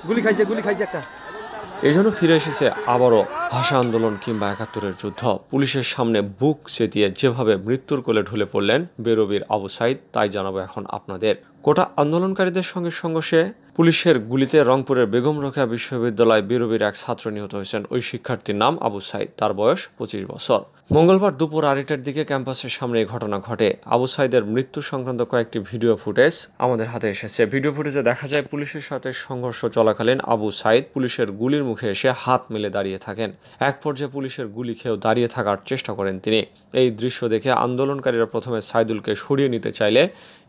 গুলি খাইছে একটা। এই জন্য ফিরে এসেছে আবারও ভাষা আন্দোলন কিংবা ৭১-এর যুদ্ধ। পুলিশের সামনে বুক চেতিয়ে যেভাবে মৃত্যুর কোলে ঢলে পড়লেন বেরবির আবু সাইদ, তাই জানাবো এখন আপনাদের। কোটা আন্দোলনকারীদের সঙ্গে সংঘর্ষে পুলিশের গুলিতে রংপুরের বেগম রোকেয়া বিশ্ববিদ্যালয় বেরবির এক ছাত্র নিহত হয়েছেন। ওই শিক্ষার্থীর নাম আবু সাইদ, তার বয়স ২৫ বছর। মঙ্গলবার দুপুর ২:৩০টার দিকে ক্যাম্পাসের সামনে এই ঘটনা ঘটে। আবু সাইদের মৃত্যু সংক্রান্ত কয়েকটি ভিডিও ফুটেজ আমাদের হাতে এসেছে। ভিডিও ফুটেজে দেখা যায় পুলিশের সাথে সংঘর্ষ চলাকালীন আবু সাইদ পুলিশের গুলির মুখে এসে হাত মেলে দাঁড়িয়ে থাকেন। এক পর্যায়ে পুলিশের গুলি খেয়েও দাঁড়িয়ে থাকার চেষ্টা করেন তিনি। এই দৃশ্য দেখে আন্দোলনকারীরা প্রথমে সাইদুলকে সরিয়ে নিতে চাইলে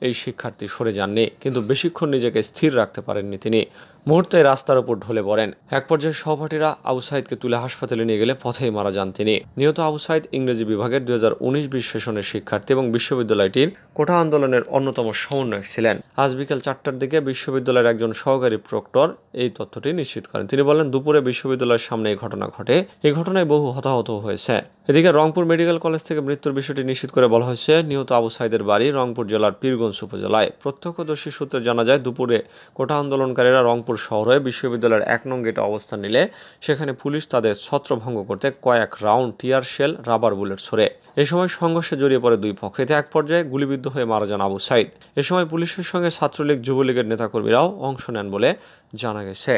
এই শিক্ষার্থী সরে যাননি, কিন্তু বেশিক্ষণ নিজেকে স্থির রাখতে পারেননি তিনি। মুহূর্তে রাস্তার উপর ঢলে পড়েন। এক পর্যায়ে সহপাঠীরা আবু সাইদকে তুলে হাসপাতালে নিয়ে গেলে পথেই মারা যান তিনি। নিহত আবু সাইদ ইংরেজি বিভাগের ২০১৯-২০ সেশনের শিক্ষার্থী এবং বিশ্ববিদ্যালয়টির কোটা আন্দোলনের অন্যতম সমন্বয়ক ছিলেন। আজ বিকেল ৪টার দিকে বিশ্ববিদ্যালয়ের একজন সহকারী প্রক্টর এই তথ্যটি নিশ্চিত করেন। তিনি বলেন, দুপুরে বিশ্ববিদ্যালয়ের সামনে এই ঘটনা ঘটে। এই ঘটনায় বহু হতাহত হয়েছে। এদিকে রংপুর মেডিকেল কলেজ থেকে মৃত্যুর বিষয়টি নিশ্চিত করে বলা হয়েছে, নিহত আবু সাইদের বাড়ি রংপুর জেলার পীরগঞ্জ উপজেলায়। প্রত্যক্ষদর্শী সূত্রে জানা যায়, দুপুরে কোটা আন্দোলনকারীরা রংপুর শহরে বিশ্ববিদ্যালয়ের ১ নং গেটে অবস্থান নিলে সেখানে পুলিশ তাদের ছত্রভঙ্গ করতে কয়েক round tear shell, rubber bullet ছোড়ে। এ সময় সংঘর্ষে জড়িয়ে পড়ে দুই পক্ষ। এতে এক পর্যায়ে গুলিবিদ্ধ হয়ে মারা যান আবু সাইদ। এ সময় পুলিশের সঙ্গে ছাত্রলীগ, যুবলীগের নেতাকর্মীরাও অংশ নেন বলে জানা গেছে।